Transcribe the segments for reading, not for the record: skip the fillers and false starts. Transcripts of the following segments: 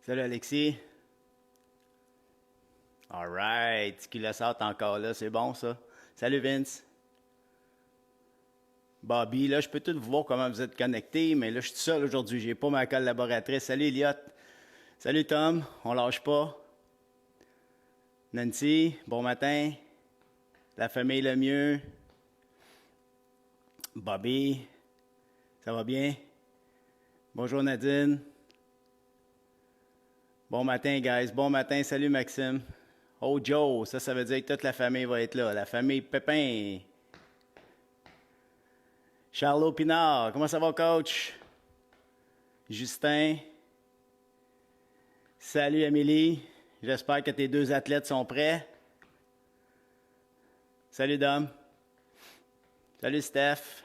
Salut Alexis. Alright, Skilosat encore là, c'est bon ça. Salut Vince. Bobby, là je peux tout voir comment vous êtes connectés, mais là je suis tout seul aujourd'hui, j'ai pas ma collaboratrice. Salut Elliot. Salut Tom, on lâche pas. Nancy, bon matin. La famille le mieux. Bobby, ça va bien? Bonjour Nadine. Bon matin, guys. Bon matin. Salut, Maxime. Oh, Joe. Ça veut dire que toute la famille va être là. La famille Pépin. Charlot Pinard. Comment ça va, coach? Justin. Salut, Amélie. J'espère que tes deux athlètes sont prêts. Salut, Dom. Salut, Steph.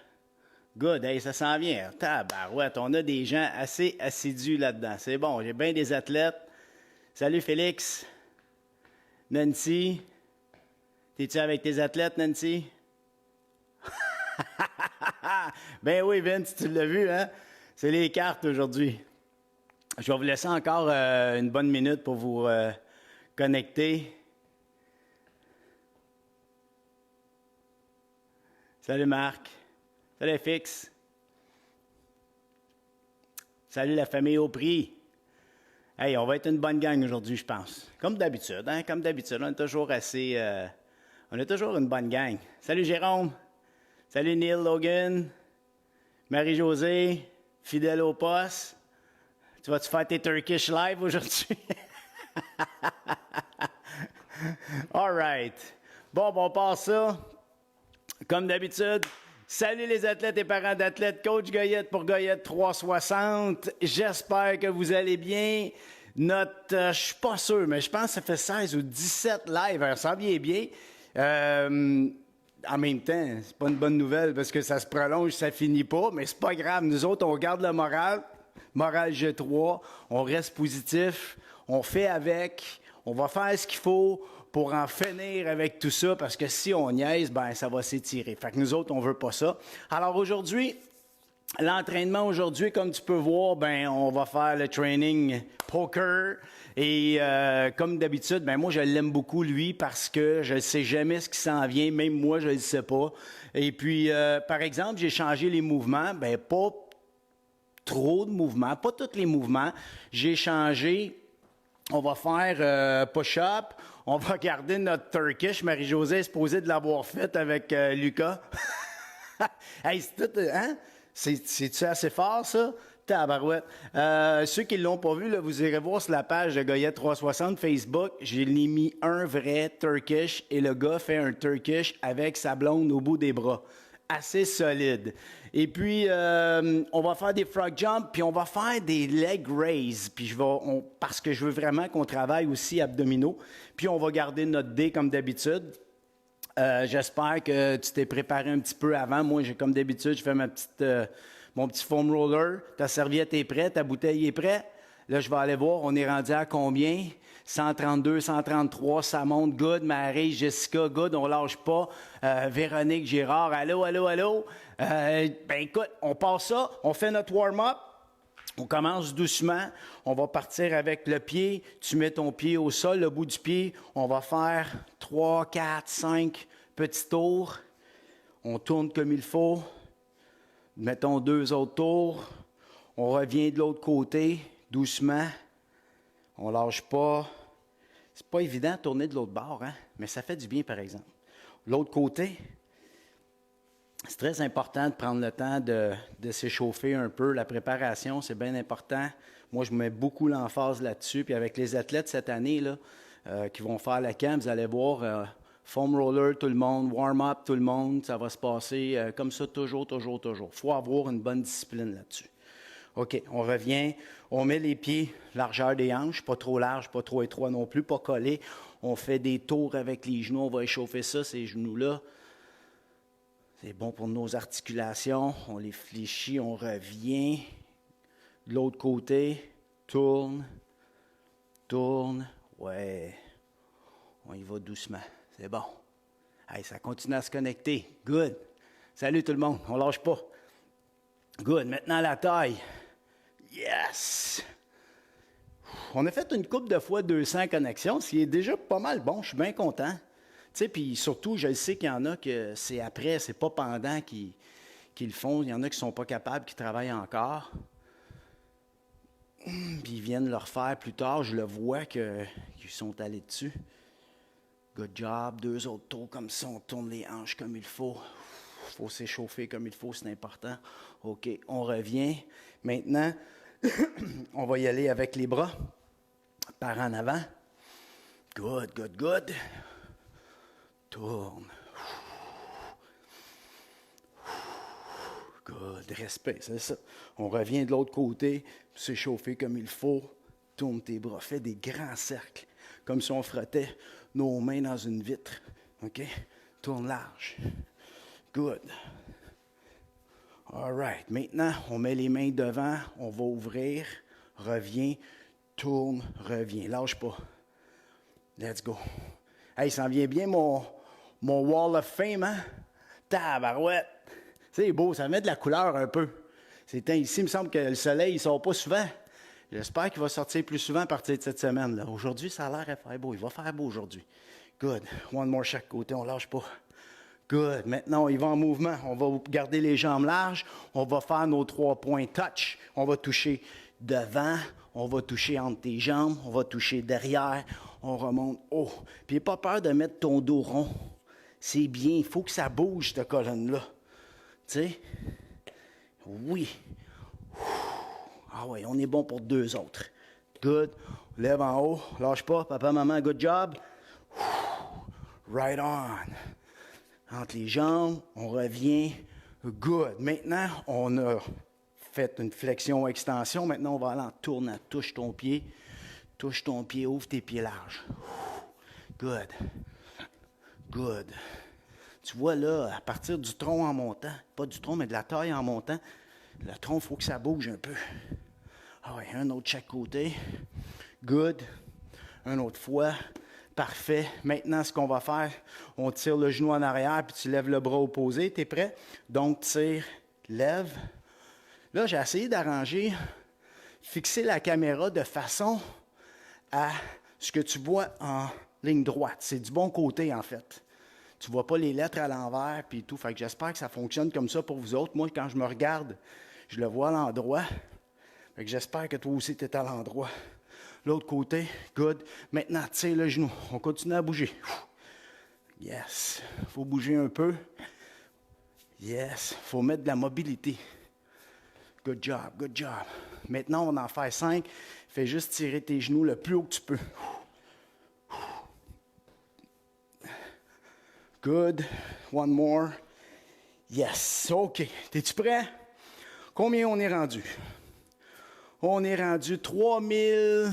Good. Hey, ça s'en vient. Tabarouette. On a des gens assez assidus là-dedans. C'est bon. J'ai bien des athlètes. Salut Félix. Nancy. T'es-tu avec tes athlètes, Nancy? Ben oui, Vince, tu l'as vu, hein? C'est les cartes aujourd'hui. Je vais vous laisser encore une bonne minute pour vous connecter. Salut Marc. Salut Fix. Salut la famille au prix. Hey, on va être une bonne gang aujourd'hui, je pense. Comme d'habitude, hein? Comme d'habitude, on est toujours assez... on est toujours une bonne gang. Salut Jérôme. Salut Neil Logan. Marie-Josée. Fidèle au poste. Tu vas-tu faire tes Turkish live aujourd'hui? All right. Bon, on passe ça. Comme d'habitude... Salut les athlètes et parents d'athlètes, Coach Goyette pour Goyette 360. J'espère que vous allez bien. Je suis pas sûr, mais je pense que ça fait 16 ou 17 lives. Alors, ça vient bien. En même temps, c'est pas une bonne nouvelle parce que ça se prolonge, ça finit pas, mais c'est pas grave. Nous autres, on garde le moral. Moral G3. On reste positif. On fait avec. On va faire ce qu'il faut pour en finir avec tout ça, parce que si on niaise, ben ça va s'étirer. Fait que nous autres, on veut pas ça. Alors aujourd'hui, l'entraînement aujourd'hui, comme tu peux voir, ben on va faire le training poker. Et comme d'habitude, ben moi je l'aime beaucoup lui parce que je ne sais jamais ce qui s'en vient, même moi je ne le sais pas. Et puis, par exemple, j'ai changé les mouvements, ben pas trop de mouvements, pas tous les mouvements. J'ai changé. On va faire push-up. On va garder notre Turkish. Marie-Josée est supposée de l'avoir fait avec Lucas. Hey, c'est tout, hein? C'est-tu assez fort, ça? Tabarouette. Ceux qui ne l'ont pas vu, là, vous irez voir sur la page de Goyette 360 Facebook. J'ai mis un vrai Turkish et le gars fait un Turkish avec sa blonde au bout des bras. Assez solide. Et puis, on va faire des frog jumps, puis on va faire des leg raises. Puis parce que je veux vraiment qu'on travaille aussi abdominaux. Puis on va garder notre dé comme d'habitude. J'espère que tu t'es préparé un petit peu avant. Moi, comme d'habitude, je fais mon petit foam roller. Ta serviette est prête, ta bouteille est prête. Là, je vais aller voir, on est rendu à combien? 132, 133, ça monte, good. Marie, Jessica, good, on lâche pas. Véronique, Gérard, allô, allô, allô. Ben écoute, on passe ça, on fait notre warm-up. On commence doucement. On va partir avec le pied. Tu mets ton pied au sol, le bout du pied. On va faire 3, 4, 5 petits tours. On tourne comme il faut. Mettons 2 autres tours. On revient de l'autre côté, doucement. On lâche pas. C'est pas évident de tourner de l'autre bord, hein? Mais ça fait du bien, par exemple. L'autre côté, c'est très important de prendre le temps de s'échauffer un peu. La préparation, c'est bien important. Moi, je mets beaucoup l'emphase là-dessus. Puis avec les athlètes cette année, là, qui vont faire la camp, vous allez voir, foam roller, tout le monde, warm-up, tout le monde. Ça va se passer comme ça, toujours, toujours, toujours. Il faut avoir une bonne discipline là-dessus. OK, on revient, on met les pieds, largeur des hanches, pas trop large, pas trop étroit non plus, pas collé. On fait des tours avec les genoux, on va échauffer ça, ces genoux-là. C'est bon pour nos articulations, on les fléchit, on revient. De l'autre côté, tourne, ouais, on y va doucement, c'est bon. Hey, ça continue à se connecter, good. Salut tout le monde, on lâche pas. Good, maintenant la taille. Yes! On a fait une couple de fois 200 connexions, ce qui est déjà pas mal bon, je suis bien content. Tu sais, puis surtout, je sais qu'il y en a que c'est après, c'est pas pendant qu'ils le font. Il y en a qui sont pas capables, qui travaillent encore. Puis ils viennent le refaire plus tard, je le vois qu'ils sont allés dessus. Good job, 2 autres tours comme ça, on tourne les hanches comme il faut. Il faut s'échauffer comme il faut, c'est important. OK, on revient. Maintenant, on va y aller avec les bras par en avant. Good, good, good. Tourne. Good, respect, c'est ça. On revient de l'autre côté, s'échauffer comme il faut. Tourne tes bras, fais des grands cercles, comme si on frottait nos mains dans une vitre. OK? Tourne large. Good. All right. Maintenant, on met les mains devant, on va ouvrir, reviens, tourne, reviens. Lâche pas. Let's go. Hey, ça en vient bien mon Wall of Fame, hein? Tabarouette! C'est beau, ça met de la couleur un peu. C'est ici, il me semble que le soleil, il ne sort pas souvent. J'espère qu'il va sortir plus souvent à partir de cette semaine. Aujourd'hui, ça a l'air de faire beau. Il va faire beau aujourd'hui. Good. One more chaque côté, on ne lâche pas. Good. Maintenant, on y va en mouvement. On va garder les jambes larges. On va faire nos 3 points touch. On va toucher devant. On va toucher entre tes jambes. On va toucher derrière. On remonte haut. Puis, n'aie pas peur de mettre ton dos rond. C'est bien. Il faut que ça bouge, cette colonne-là. Tu sais? Oui. Ah oui, on est bon pour 2 autres. Good. Lève en haut. Lâche pas. Papa, maman, good job. Right on. Entre les jambes, on revient. Good. Maintenant, on a fait une flexion-extension. Maintenant, on va aller en tournant. Touche ton pied. Touche ton pied. Ouvre tes pieds larges. Good. Good. Tu vois là, à partir du tronc en montant, pas du tronc, mais de la taille en montant, le tronc, il faut que ça bouge un peu. Ah oui, un autre de chaque côté. Good. Un autre fois. Parfait. Maintenant, ce qu'on va faire, on tire le genou en arrière, puis tu lèves le bras opposé. Tu es prêt? Donc, tire, lève. Là, j'ai essayé d'arranger, fixer la caméra de façon à ce que tu vois en ligne droite. C'est du bon côté, en fait. Tu ne vois pas les lettres à l'envers, puis tout. Fait que j'espère que ça fonctionne comme ça pour vous autres. Moi, quand je me regarde, je le vois à l'endroit. Fait que j'espère que toi aussi, tu es à l'endroit. L'autre côté, good. Maintenant, tire le genou. On continue à bouger. Yes. Il faut bouger un peu. Yes. Il faut mettre de la mobilité. Good job, good job. Maintenant, on va en faire 5. Fais juste tirer tes genoux le plus haut que tu peux. Good. One more. Yes. OK. Es-tu prêt? Combien on est rendu? On est rendu 3000...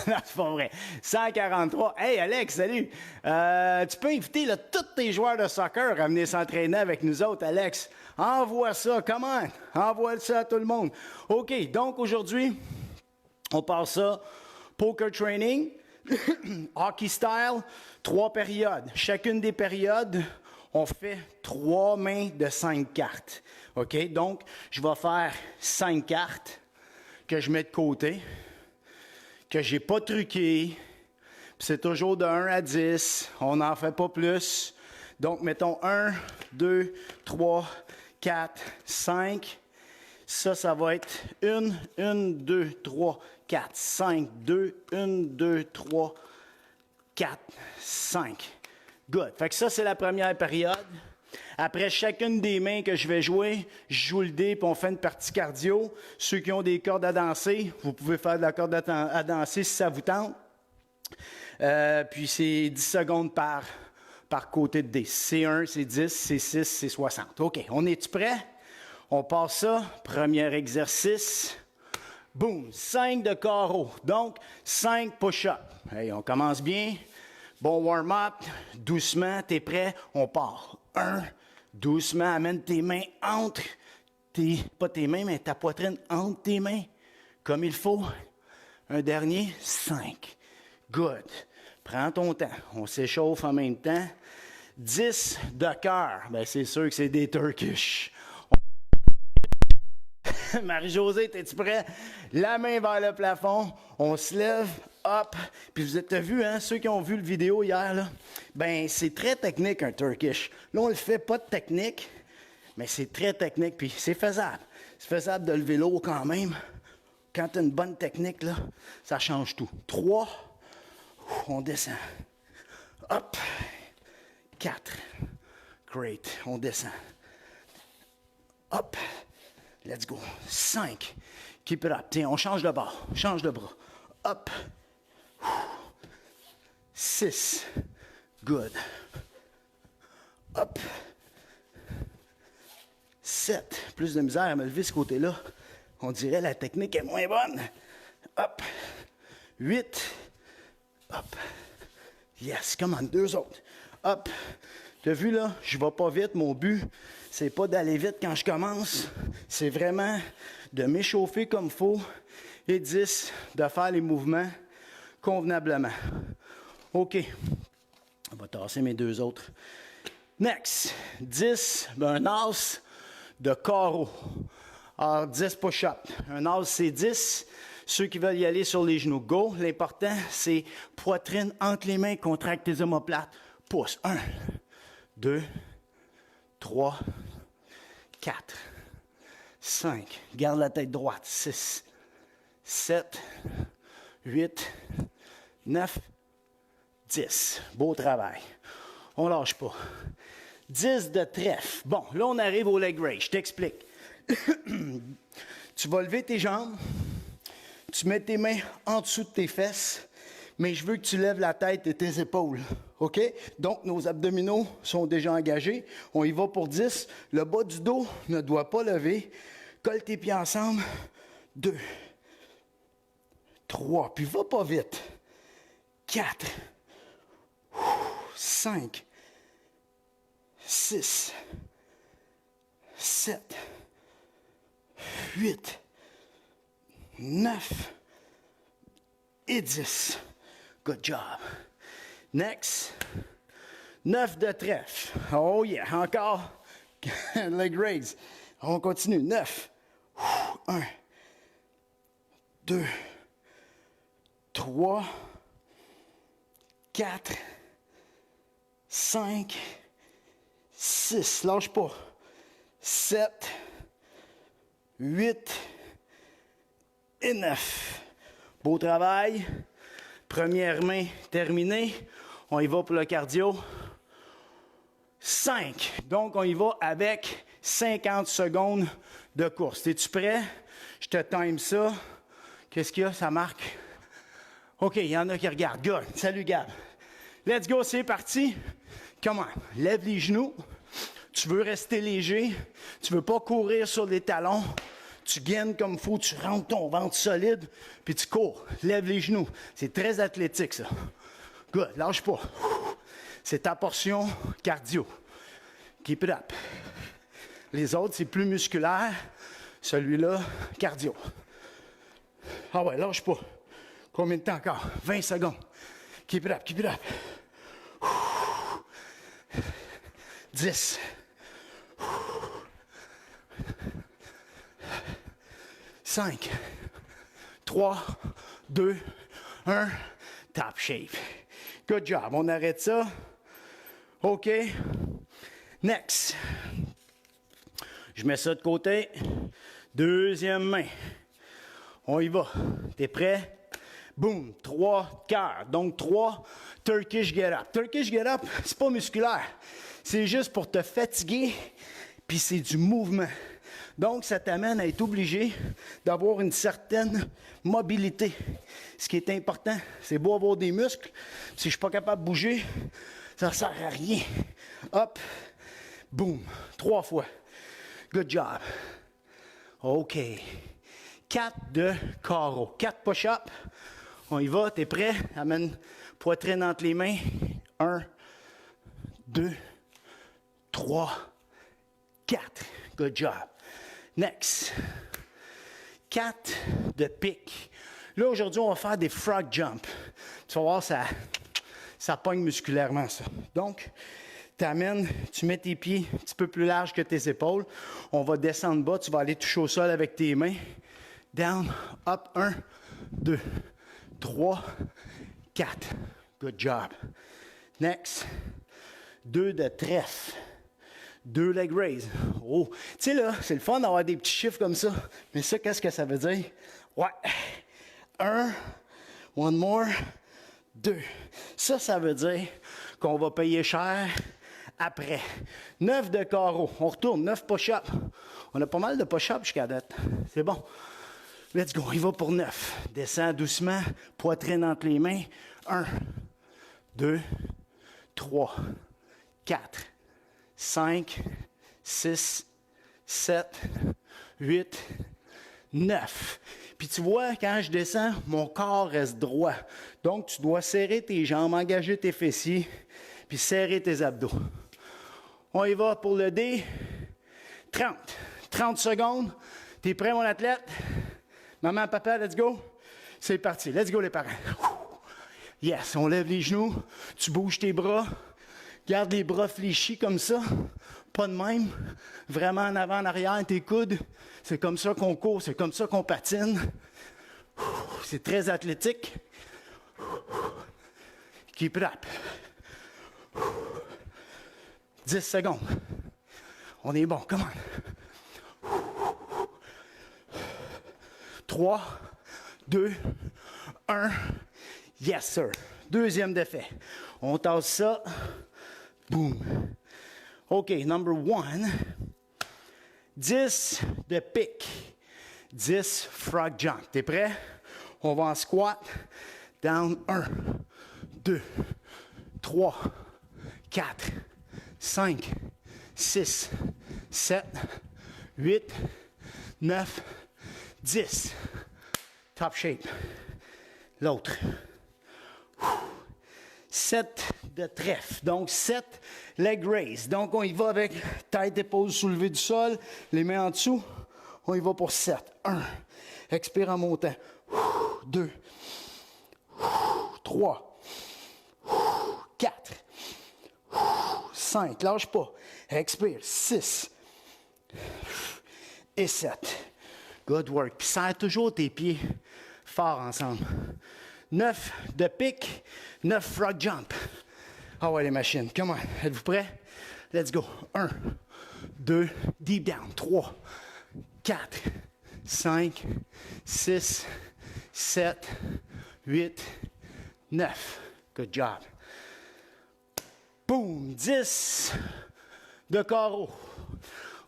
Non, c'est pas vrai. 143. Hey, Alex, salut. Tu peux inviter là, tous tes joueurs de soccer à venir s'entraîner avec nous autres, Alex. Envoie ça. Comment? Envoie ça à tout le monde. OK. Donc, aujourd'hui, on passe ça. Poker training. Hockey style. 3 périodes. Chacune des périodes, on fait 3 mains de 5 cartes. OK? Donc, je vais faire 5 cartes que je mets de côté, que je n'ai pas truqué. C'est toujours de 1 à 10. On n'en fait pas plus. Donc, mettons 1, 2, 3, 4, 5. Ça va être 1, 2, 3, 4, 5, 2, 1, 2, 3, 4, 5. Good. Fait que ça, c'est la première période. Après chacune des mains que je vais jouer, je joue le dé puis on fait une partie cardio. Ceux qui ont des cordes à danser, vous pouvez faire de la corde à danser si ça vous tente. Puis c'est 10 secondes par côté de dé. C'est 1, c'est 10, c'est 6, c'est 60. OK, on est-tu prêt? On passe ça. Premier exercice. Boum, 5 de carreau. Donc, 5 push-ups. Hey, on commence bien. Bon warm-up. Doucement, t'es prêt? On part. 1. Doucement, amène tes mains entre pas tes mains, mais ta poitrine entre tes mains, comme il faut. Un dernier, 5. Good. Prends ton temps. On s'échauffe en même temps. 10 de cœur. Bien, c'est sûr que c'est des Turkish. Marie-Josée, es-tu prêt? La main vers le plafond, on se lève, hop. Puis vous avez vu, hein, ceux qui ont vu le vidéo hier, là, ben c'est très technique un Turkish. Là, on le fait pas de technique, mais c'est très technique, puis c'est faisable. C'est faisable de lever l'eau quand même. Quand tu as une bonne technique, là, ça change tout. 3, on descend. Hop. 4. Great, on descend. Hop. Let's go. 5. Keep it up. Tiens, on change de bord. Change de bras. Hop. 6. Good. Hop. 7. Plus de misère à me lever ce côté-là. On dirait la technique est moins bonne. Hop. 8. Hop. Yes, come on, 2 autres. Hop. Tu as vu là, je ne vais pas vite. Mon but, c'est pas d'aller vite quand je commence. C'est vraiment de m'échauffer comme il faut. Et 10, de faire les mouvements convenablement. OK. On va tasser mes 2 autres. Next. 10, un as de carreau. Alors, 10 push-ups. Un as, c'est 10. Ceux qui veulent y aller sur les genoux, go. L'important, c'est poitrine entre les mains, contracte tes omoplates. Pousse. 1, 2, 3, 4, 5. Garde la tête droite. 6, 7, 8, 9, 10. Beau travail. On ne lâche pas. 10 de trèfle. Bon, là, on arrive au leg raise. Je t'explique. Tu vas lever tes jambes. Tu mets tes mains en dessous de tes fesses. Mais je veux que tu lèves la tête et tes épaules. OK? Donc, nos abdominaux sont déjà engagés. On y va pour 10. Le bas du dos ne doit pas lever. Colle tes pieds ensemble. 2, 3. Puis va pas vite. 4, 5, 6, 7, 8, 9 et 10. Good job. Next. 9 de trèfle. Oh yeah, encore. Leg raise. On continue. 9. 1, 2, 3, 4, 5, 6. Lâche pas. 7, 8 et 9. Beau travail. Première main terminée. On y va pour le cardio. 5. Donc, on y va avec 50 secondes de course. Es-tu prêt? Je te time ça. Qu'est-ce qu'il y a? Ça marque? OK, il y en a qui regardent. Good. Salut, Gab. Let's go, c'est parti. Comment? Lève les genoux. Tu veux rester léger. Tu veux pas courir sur les talons. Tu gaines comme il faut, tu rentres ton ventre solide, puis tu cours. Lève les genoux. C'est très athlétique, ça. Good. Lâche pas. C'est ta portion cardio. Keep it up. Les autres, c'est plus musculaire. Celui-là, cardio. Ah ouais, lâche pas. Combien de temps encore? 20 secondes. Keep it up, keep it up. 10. 5, 3, 2, 1, top shape. Good job. On arrête ça. OK. Next. Je mets ça de côté. Deuxième main. On y va. T'es prêt? Boom. 3 cœurs. Donc 3 Turkish get up. Turkish get up, c'est pas musculaire. C'est juste pour te fatiguer, puis c'est du mouvement. Donc, ça t'amène à être obligé d'avoir une certaine mobilité. Ce qui est important, c'est beau avoir des muscles. Si je ne suis pas capable de bouger, ça ne sert à rien. Hop, boum, 3 fois. Good job. OK. 4 de carreau. 4 push-ups. On y va, t'es prêt? Amène poitrine entre les mains. 1, 2, 3, 4. Good job. Next. 4 de pique. Là, aujourd'hui, on va faire des frog jump. Tu vas voir, ça pogne musculairement, ça. Donc, t'amènes, tu mets tes pieds un petit peu plus larges que tes épaules. On va descendre bas, tu vas aller toucher au sol avec tes mains. Down, up, 1, 2, 3, 4. Good job. Next, 2 de trèfle. 2 leg raise. Oh, tu sais là, c'est le fun d'avoir des petits chiffres comme ça. Mais ça, qu'est-ce que ça veut dire? Ouais. 1, one more, 2. Ça veut dire qu'on va payer cher après. 9 de carreau. On retourne, 9 push-ups. On a pas mal de push-ups jusqu'à date. C'est bon. Let's go. Il va pour 9. Descends doucement, poitrine entre les mains. 1, 2, 3, 4, 5, 6, 7, 8, 9. Puis tu vois, quand je descends, mon corps reste droit. Donc, tu dois serrer tes jambes, engager tes fessiers, puis serrer tes abdos. On y va pour le D. 30. 30 secondes. T'es prêt, mon athlète? Maman, papa, let's go. C'est parti. Let's go, les parents. Yes, on lève les genoux. Tu bouges tes bras. Garde les bras fléchis comme ça. Pas de même. Vraiment en avant, en arrière, tes coudes. C'est comme ça qu'on court, c'est comme ça qu'on patine. C'est très athlétique. Keep it up. 10 secondes. On est bon, come on. 3, 2, 1. Yes, sir. Deuxième défait. On tasse ça. Boom. OK, number 1. 10 de pique. 10 frog jump. T'es prêt? On va en squat. Down. 1, 2, 3, 4, 5, 6, 7, 8, 9, 10. Top shape. L'autre. 7 de trèfle. Donc, 7 leg raise. Donc, on y va avec tête, épaules soulevées du sol, les mains en dessous. On y va pour 7. 1. Expire en montant. 2. 3. 4. 5. Lâche pas. Expire. 6. Et 7. Good work. Puis serre toujours tes pieds fort ensemble. 9 de pique, 9 frog jump. Ah ouais, les machines. Come on. Êtes-vous prêts? Let's go. 1, 2, deep down. 3, 4, 5, 6, 7, 8, 9. Good job. Boom. 10 de carreau.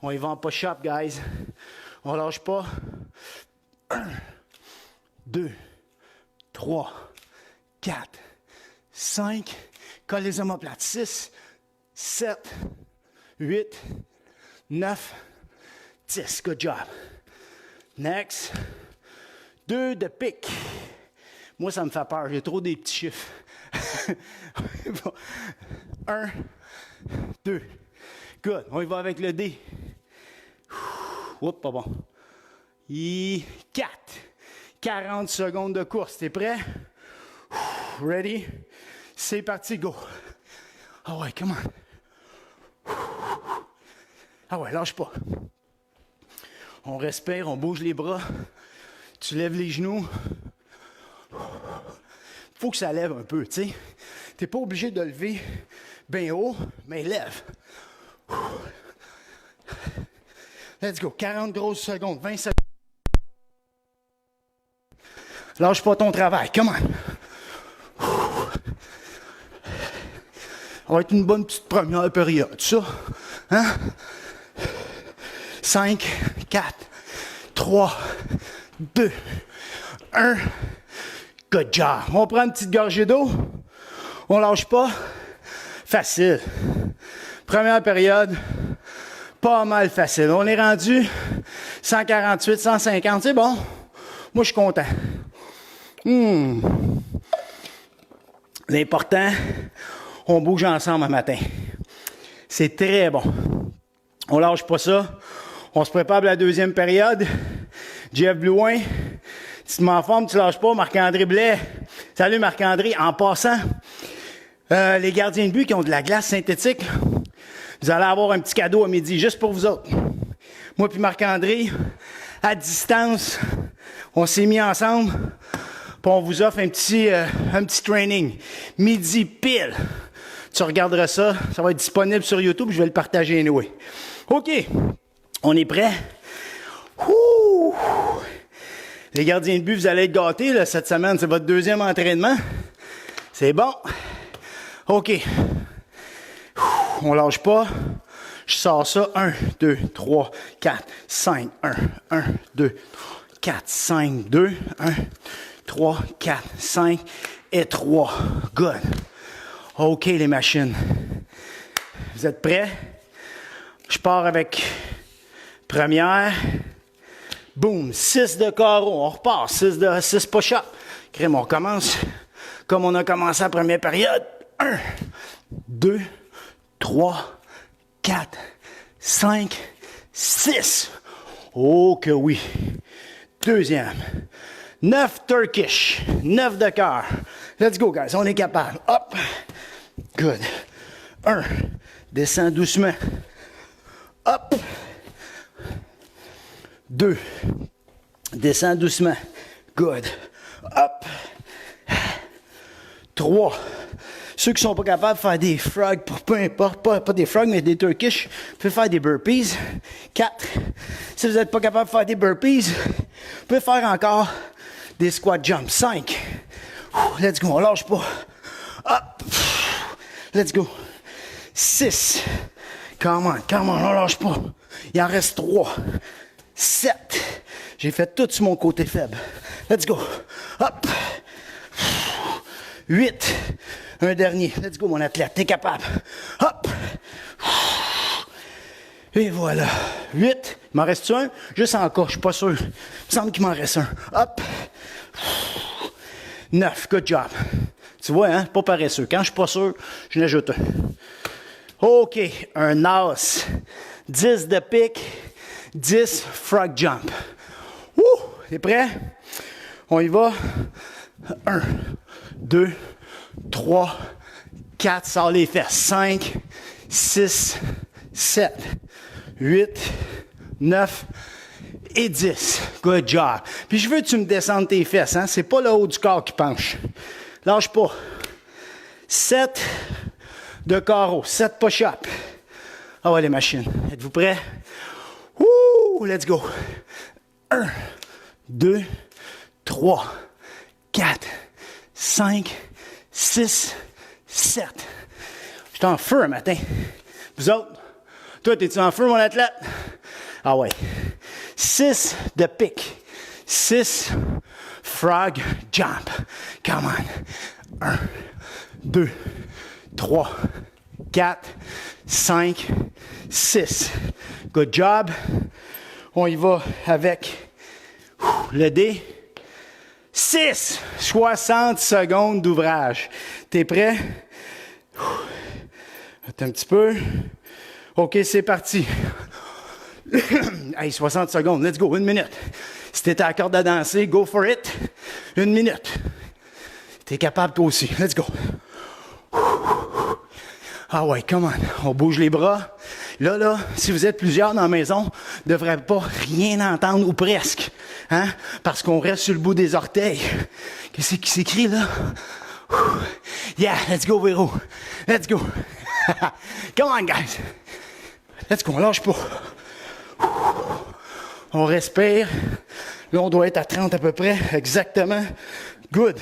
On y va en push-up, guys. On lâche pas. 1, 2, 3, 4, 5, colle les omoplates. 6, 7, 8, 9, 10. Good job. Next. 2 de pique. Moi, ça me fait peur. J'ai trop des petits chiffres. 1, 2. Good. On y va avec le D. Oups, pas bon. 4. 40 secondes de course. T'es prêt? Ready? C'est parti, go. Ah ouais, come on. Ah ouais, lâche pas. On respire, on bouge les bras. Tu lèves les genoux. Faut que ça lève un peu, tu sais. T'es pas obligé de lever bien haut, mais lève. Let's go. 40 grosses secondes, 20 secondes. Lâche pas ton travail. Come on. Ça va être une bonne petite première période, ça. Hein? 5, 4, 3, 2, 1. Good job. On prend une petite gorgée d'eau. On lâche pas. Facile. Première période. Pas mal facile. On est rendu 148, 150. C'est bon. Moi, je suis content. L'important, on bouge ensemble un matin. C'est très bon. On lâche pas ça. On se prépare pour la deuxième période. Jeff Blouin, tu te mets en forme, tu lâches pas. Marc-André Blais. Salut Marc-André. En passant, les gardiens de but qui ont de la glace synthétique, Vous allez avoir un petit cadeau à midi, juste pour vous autres. Moi puis Marc-André, à distance, on s'est mis ensemble, puis on vous offre un petit training. Midi pile. Tu regarderas ça, ça va être disponible sur YouTube, je vais le partager anyway. OK, on est prêts? Ouh! Les gardiens de but, vous allez être gâtés là, cette semaine, c'est votre deuxième entraînement. C'est bon. OK. Ouh, on lâche pas. Je sors ça. 1, 2, 3, 4, 5. 1, 2, 4, 5, 2. 1, 3, 4, 5 et 3. Good. OK, les machines. Vous êtes prêts? Je pars avec première. Boum, 6 de carreau. On repart. 6 push-up. Crème, on recommence comme on a commencé la première période. 1, 2, 3, 4, 5, 6. Oh que oui. Deuxième. 9 Turkish. 9 de cœur. Let's go, guys. On est capable. Hop. Good. 1. Descends doucement. Hop. 2. Descends doucement. Good. Hop. 3. Ceux qui ne sont pas capables de faire des frogs, peu importe, pas des frogs, mais des turkish, vous pouvez faire des burpees. 4. Si vous n'êtes pas capable de faire des burpees, vous pouvez faire encore des squat jumps. 5. Let's go, on lâche pas. Up. Let's go. 6. Come on, on lâche pas. Il en reste 3. 7. J'ai fait tout sur mon côté faible. Let's go. Hop. 8. Un dernier. Let's go, mon athlète. T'es capable. Hop. Et voilà. 8. Il m'en reste un? Juste encore, je suis pas sûr. Il me semble qu'il m'en reste un. Hop. 9. Good job. Tu vois, hein? Pas paresseux. Quand je suis pas sûr, je l'ajoute un. OK. Un as. 10 de pique. 10 frog jump. Ouh! T'es prêt? On y va. 1, 2, 3, 4. Sors les fesses. 5, 6, 7, 8, 9 et 10. Good job. Puis je veux que tu me descendes tes fesses. Hein? C'est pas le haut du corps qui penche. Lâche pas. 7 de carreau. 7 push-up. Ah ouais, les machines. Êtes-vous prêts? Ouh! Let's go. 1, 2, 3, 4, 5, 6, 7. Je suis en feu un matin. Vous autres? Toi, t'es-tu en feu, mon athlète? Ah ouais. 6 de pique. 6 frog jump. Come on. 1, 2, 3, 4, 5, 6. Good job. On y va avec le dé. 6. 60 secondes d'ouvrage. T'es prêt? Attends un petit peu. OK, c'est parti. Hey, 60 secondes. Let's go. 1 minute. Si t'es à la corde à danser, go for it. 1 minute. T'es capable toi aussi. Let's go. Ah ouais, come on. On bouge les bras. Là, si vous êtes plusieurs dans la maison, vous ne devrez pas rien entendre ou presque. Hein? Parce qu'on reste sur le bout des orteils. Qu'est-ce qui s'écrit là? Yeah, let's go, Véro. Let's go. Come on, guys. Let's go, on lâche pas. On respire. Là, on doit être à 30 à peu près. Exactement. Good.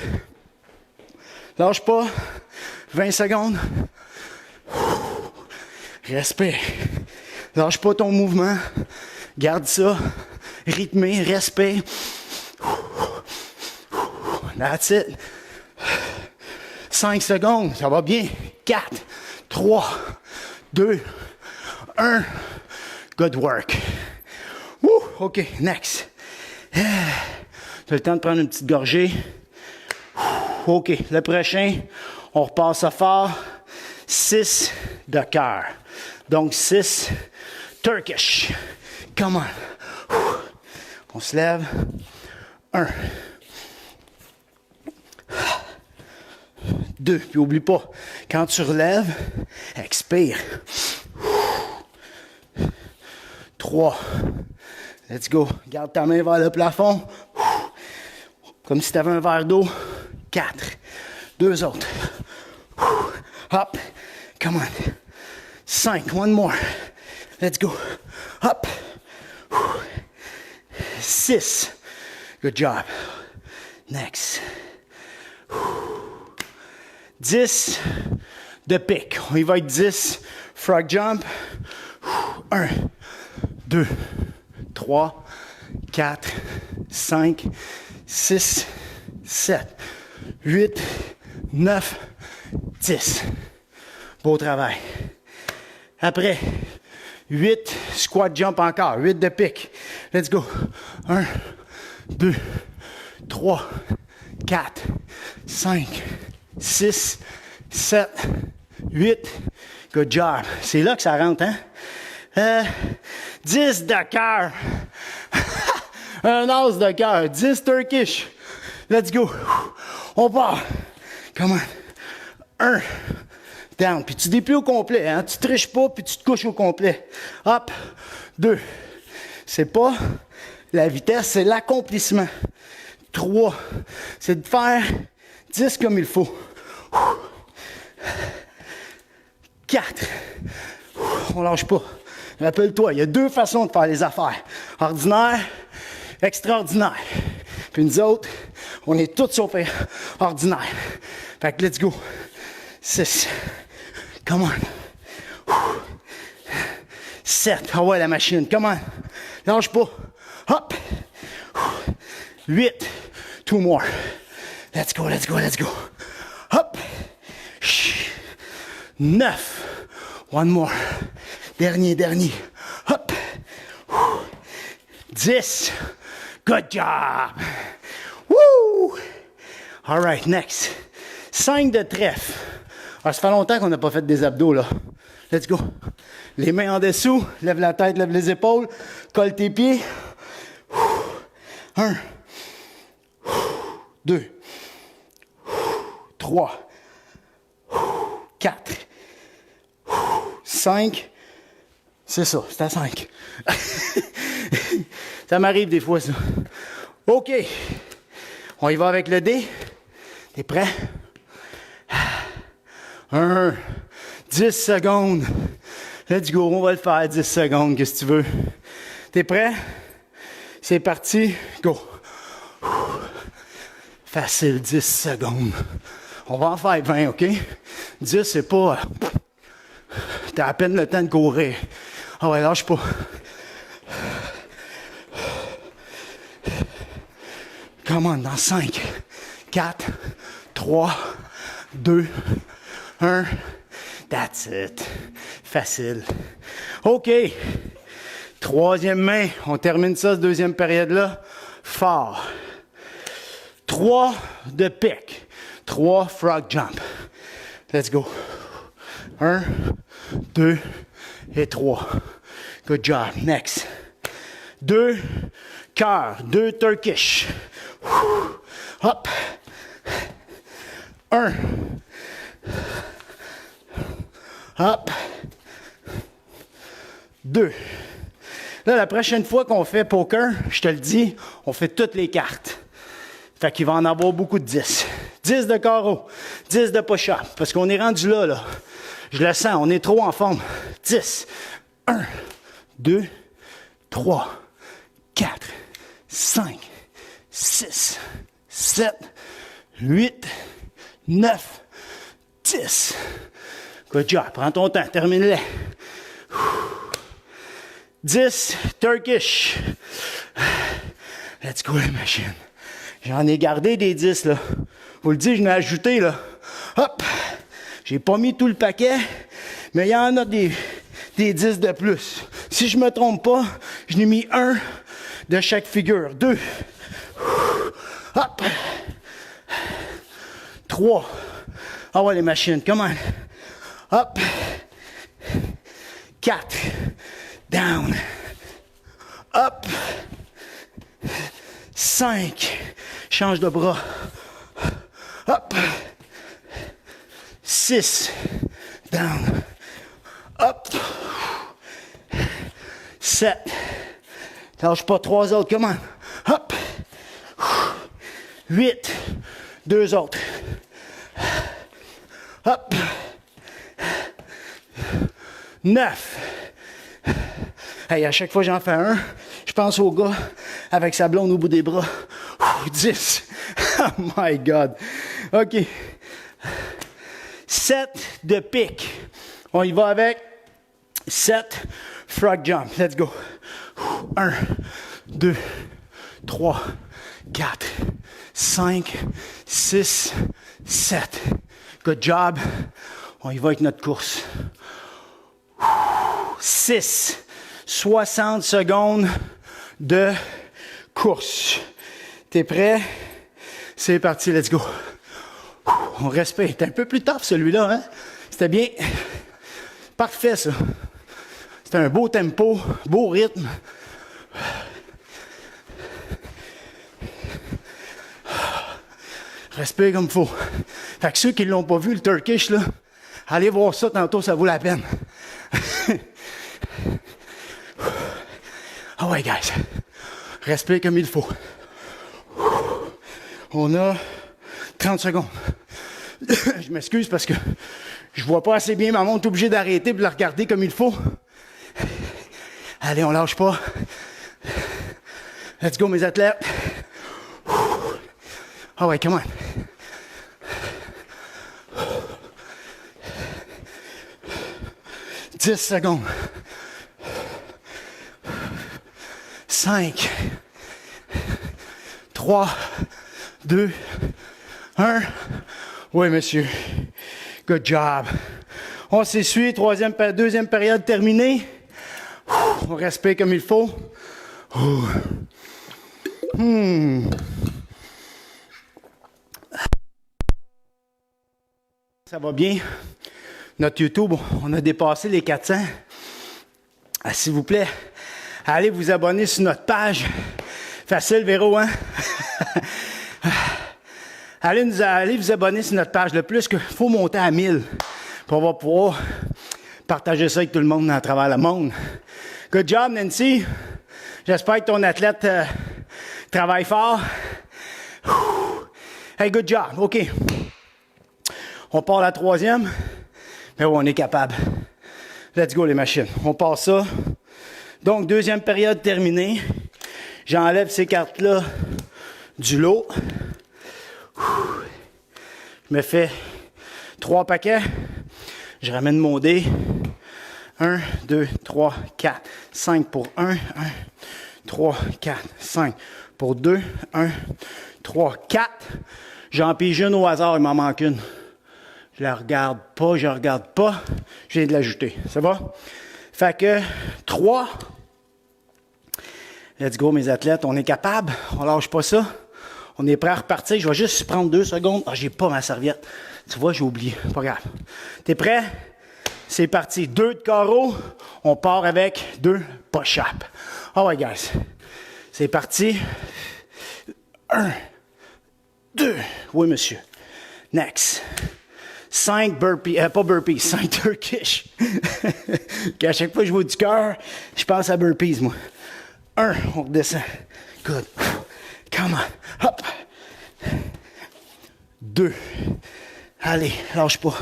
Lâche pas. 20 secondes. Respire. Lâche pas ton mouvement. Garde ça. Rythmé. Respire. That's it. 5 secondes. Ça va bien. 4, 3, 2, 1. Good work. Woo! OK, next. Tu as le temps de prendre une petite gorgée. OK, le prochain, on repasse à fort. 6 de cœur. Donc 6 Turkish. Come on. On se lève. 1. 2. Puis oublie pas, quand tu relèves, expire. 3. Let's go. Garde ta main vers le plafond. Comme si tu avais un verre d'eau. 4. 2 autres. Hop. Come on. 5. One more. Let's go. Hop. 6. Good job. Next. 10 de pique. On y va avec 10. Frog jump. 1, 2, 3, 4, 5, 6, 7, 8, 9, 10. Beau travail. Après, 8 squat jump encore. 8 de pique. Let's go. 1, 2, 3, 4, 5, 6, 7, 8. Good job. C'est là que ça rentre, hein? 10 de cœur. Un as de cœur. 10 Turkish. Let's go. On part. Come on. 1. Down. Puis tu déplies au complet, hein? Tu triches pas, puis tu te couches au complet. Hop. 2. C'est pas la vitesse, c'est l'accomplissement. 3. C'est de faire 10 comme il faut. 4. On lâche pas. Rappelle-toi, il y a 2 façons de faire les affaires. Ordinaire, extraordinaire. Puis nous autres, on est tous sauf ordinaire. Fait que let's go. 6. Come on. 7. Ah ouais, la machine. Come on. Lâche pas. Hop. 8. 2 more. Let's go, let's go, let's go. Hop. 9. One more. Dernier. Hop. 10. Good job. Woo! All right, next. 5 de trèfle. Alors, ça fait longtemps qu'on n'a pas fait des abdos, là. Let's go. Les mains en dessous. Lève la tête, lève les épaules. Colle tes pieds. 1. 2. 3. 4. 5. C'est ça, c'est à 5. Ça m'arrive des fois, ça. OK. On y va avec le D. T'es prêt? 1. 10 secondes. Let's go, on va le faire 10 secondes, qu'est-ce que tu veux. T'es prêt? C'est parti. Go. Facile, 10 secondes. On va en faire 20, OK? 10, c'est pas... T'as à peine le temps de courir. Ah ouais, lâche pas. Come on, dans 5, 4, 3, 2, 1. That's it. Facile. OK. Troisième main. On termine ça, cette deuxième période-là. Fort. 3 de pique. 3 frog jump. Let's go. 1, 2 et 3. Good job. Next. 2 cœur. 2 Turkish. Hop. 1. Hop. 2. Là, la prochaine fois qu'on fait poker, je te le dis, on fait toutes les cartes. Fait qu'il va en avoir beaucoup de 10. 10 de carreau, 10 de push-up. Parce qu'on est rendu là, là. Je le sens, on est trop en forme. 10. 1, 2, 3, 4, 5, 6, 7, 8, 9, 10. Good job. Prends ton temps. Termine-les. 10. Turkish. Let's go, la machine. J'en ai gardé des 10, là. Vous le dites, je n'ai ajouté, là. Hop. J'ai pas mis tout le paquet, mais il y en a des 10 de plus. Si je me trompe pas, je n'ai mis 1 de chaque figure. 2. Hop. 3. Ah ouais, les machines. Come on. Up. 4. Down. Up. 5. Change de bras. Up. 6. Down. Up. 7. Lâche pas 3 autres, come on. Hop. 8. 2 autres. Hop. 9. Hey, à chaque fois que j'en fais un, je pense au gars avec sa blonde au bout des bras. 10. Oh my God. OK. 7 de pique. On y va avec 7 frog jump. Let's go. 1, 2, 3, 4, 5, 6, 7. Good job. On y va avec notre course. 6. 60 secondes de course. T'es prêt? C'est parti, let's go. On respire. C'était un peu plus tough celui-là, hein? C'était bien. Parfait, ça. C'était un beau tempo, beau rythme. Respire comme il faut. Fait que ceux qui ne l'ont pas vu, le Turkish, là, allez voir ça tantôt, ça vaut la peine. Ah ouais, guys. Respire comme il faut. On a 30 secondes. Je m'excuse parce que je vois pas assez bien ma montre, obligé d'arrêter et de la regarder comme il faut. Allez, on lâche pas. Let's go, mes athlètes. Ah ouais, come on. « 10 secondes. 5, 3, 2, 1. Oui, monsieur. Good job. On s'essuie. Deuxième période terminée. On respire comme il faut. Ça va bien. Notre YouTube, on a dépassé les 400. Ah, s'il vous plaît, allez vous abonner sur notre page. Facile, Véro, hein? allez vous abonner sur notre page. Le plus qu'il faut monter à 1000 pour on va pouvoir partager ça avec tout le monde à travers le monde. Good job, Nancy. J'espère que ton athlète travaille fort. Hey, good job. OK. On part à la troisième. Mais oui, on est capable. Let's go, les machines. On passe ça. Donc, deuxième période terminée. J'enlève ces cartes-là du lot. Je me fais 3 paquets. Je ramène mon dé. 1, 2, 3, 4, 5 pour 1. 1, 3, 4, 5 pour 2. 1, 3, 4. J'en pige une au hasard, il m'en manque une. Je la regarde pas, je viens de l'ajouter. Ça va? Fait que 3. Let's go, mes athlètes. On est capable. On lâche pas ça. On est prêt à repartir. Je vais juste prendre 2 secondes. Ah, j'ai pas ma serviette. Tu vois, j'ai oublié. Pas grave. T'es prêt? C'est parti. 2 de carreau. On part avec 2 push-ups. Ah ouais, guys. C'est parti. 1, 2. Oui, monsieur. Next. 5 burpees, pas burpees, 5 Turkish. À chaque fois que je vois du cœur, je pense à burpees, moi. 1, on redescend. Good. Come on. Hop. 2. Allez, lâche pas.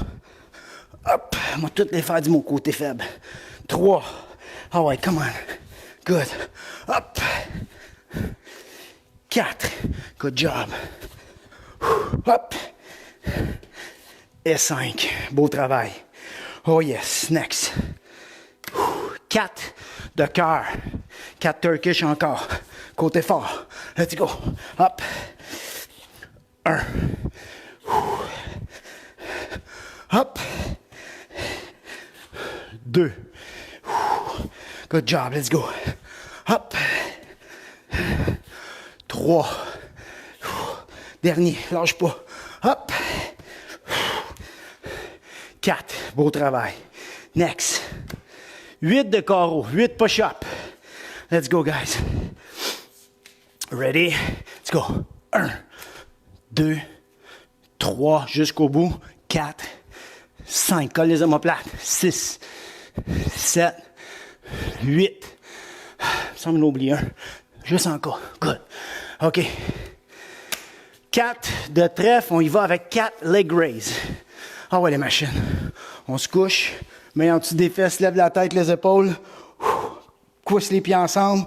Hop. On va toutes les faire de mon côté faible. 3. Ah ouais, come on. Good. Hop. 4. Good job. Hop. Et 5. Beau travail. Oh yes. Next. 4 de cœur. 4 Turkish encore. Côté fort. Let's go. Hop. 1. Hop. 2. Good job. Let's go. Hop. 3. Dernier. Lâche pas. Hop. 4. Beau travail. Next. 8 de carreau. 8 push-up. Let's go, guys. Ready? Let's go. 1, 2, 3, jusqu'au bout. 4, 5. Colle les omoplates. 6, 7, 8, Il semble en oublier un. Juste encore. Good. OK. 4 de trèfle. On y va avec 4 leg raise. Ah ouais, les machines. On se couche. Main en dessous des fesses. Lève la tête, les épaules. Cousse les pieds ensemble.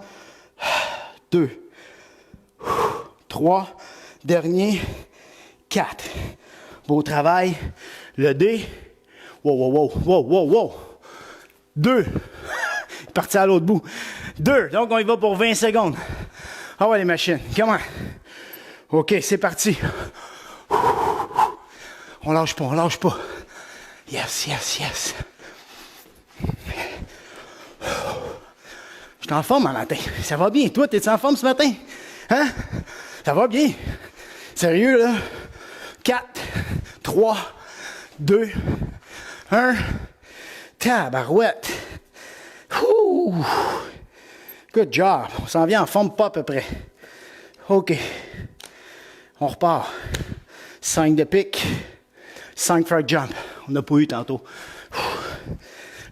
2. 3. Dernier. 4. Beau travail. Le D. Wow, wow, wow, wow, wow, wow. 2. Parti à l'autre bout. 2. Donc, on y va pour 20 secondes. Ah ouais, les machines. Comment? OK, c'est parti. On lâche pas, on lâche pas. Yes, yes, yes. Je suis en forme un matin. Ça va bien. Toi, t'es-tu en forme ce matin? Hein? Ça va bien. Sérieux, là? 4, 3, 2, 1. Tabarouette. Ouh. Good job. On s'en vient en forme pas à peu près. OK. On repart. 5 de pique. 5 frog jump. On n'a pas eu tantôt.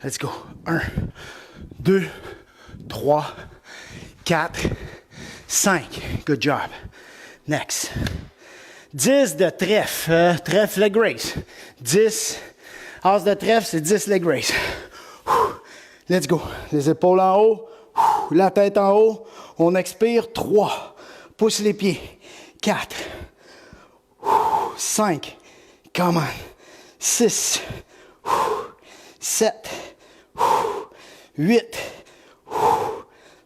Let's go. 1, 2, 3, 4, 5. Good job. Next. 10 de trèfle. Trèfle leg raise. 10. As de trèfle, c'est 10 leg raise. Let's go. Les épaules en haut. La tête en haut. On expire. 3. Pousse les pieds. 4. 5. Come on. 6. 7. 8.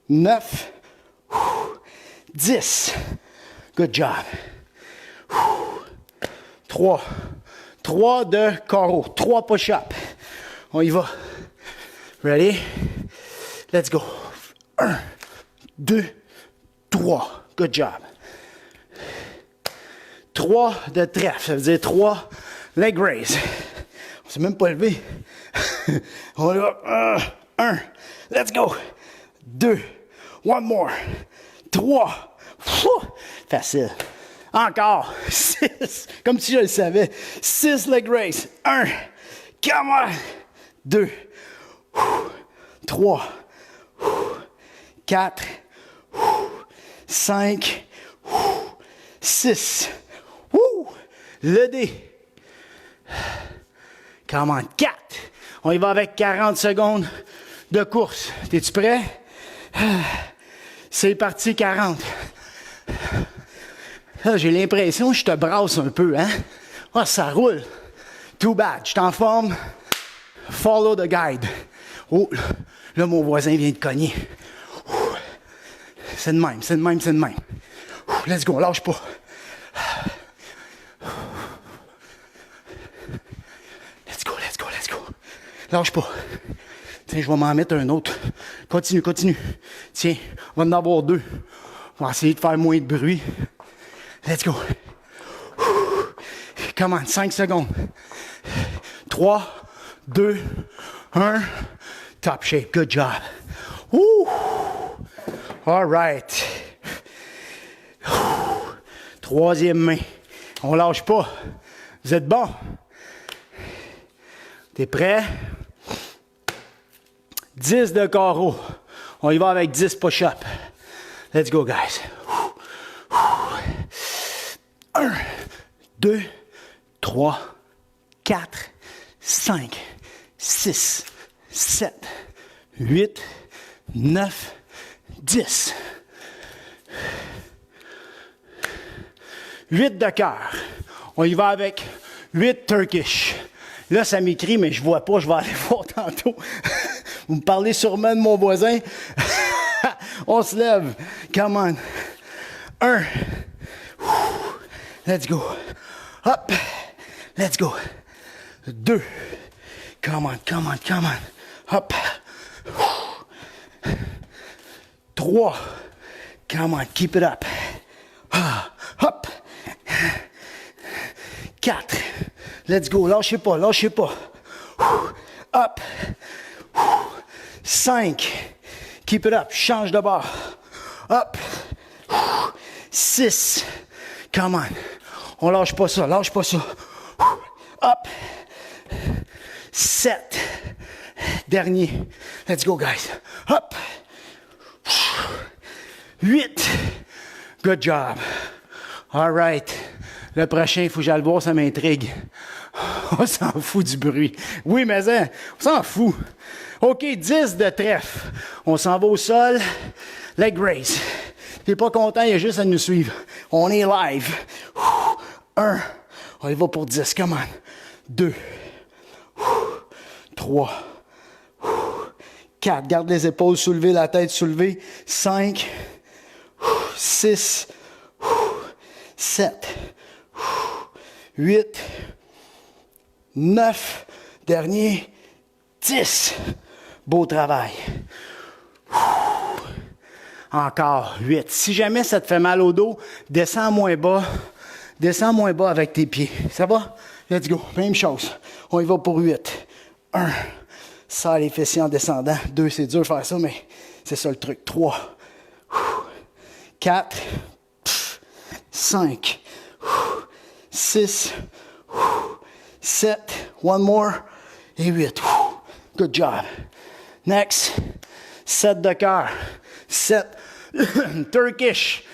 9. 10. Good job. 3. 3 de carreau. 3 push-ups. On y va. Ready? Let's go. 1, 2, 3. Good job. 3 de trèfle. Ça veut dire 3 leg raise. On ne s'est même pas levé. On y va. 1. Let's go. 2. One more. 3. Facile. Encore. 6. Comme si je le savais. 6 leg raise. 1. Come on. 2. 3. 4. 5. 6. Le D. Come on. 4. On y va avec 40 secondes de course. T'es-tu prêt? C'est parti, 40. Là, j'ai l'impression que je te brasse un peu, hein? Ah, ça roule. Too bad. Je suis en forme. Follow the guide. Oh, là, mon voisin vient de cogner. C'est de même, c'est de même, c'est de même. Let's go, lâche pas. Let's go, let's go, let's go. Lâche pas. Tiens, je vais m'en mettre un autre. Continue, continue. Tiens, on va en avoir 2. On va essayer de faire moins de bruit. Let's go. Come on, 5 secondes. 3, 2, 1. Top shape. Good job. Woo. All right. Troisième main. On lâche pas. Vous êtes bon? T'es prêt? 10 de carreau. On y va avec 10 push-ups. Let's go, guys. 1, 2, 3, 4, 5, 6, 7, 8, 9, 10. 8 de cœur. On y va avec 8 Turkish. Là, ça m'écrit, mais je ne vois pas. Je vais aller voir tantôt. Vous me parlez sûrement de mon voisin. On se lève. Come on. 1. Let's go. Hop. Let's go. 2. Come on, come on, come on. Hop. 3. Come on, keep it up. Hop. 4. Let's go. Lâchez pas, lâchez pas. Hop. 5. Keep it up. Change de bord. Hop. 6. Come on. On lâche pas ça, lâche pas ça. Hop. 7. Dernier. Let's go, guys. Hop. 8. Good job. All right. Le prochain, il faut que j'aille le voir, ça m'intrigue. On s'en fout du bruit. Oui, mais hein, on s'en fout. OK, 10 de trèfle. On s'en va au sol. Leg raise. T'es pas content, il y a juste à nous suivre. On est live. 1. On y va pour 10. Come on. 2. 3. 4. Garde les épaules soulevées, la tête soulevée. 5. 6. 7. 8. 9. Dernier. 10. Beau travail. Encore 8. Si jamais ça te fait mal au dos, descends moins bas. Descends moins bas avec tes pieds. Ça va? Let's go. Même chose. On y va pour 8. 1. Ça, les fessiers en descendant. 2, c'est dur de faire ça, mais c'est ça le truc. 3. 4. 5. 6. 7. One more. Et 8. Good job. Next. 7 de cœur. 7. Turkish.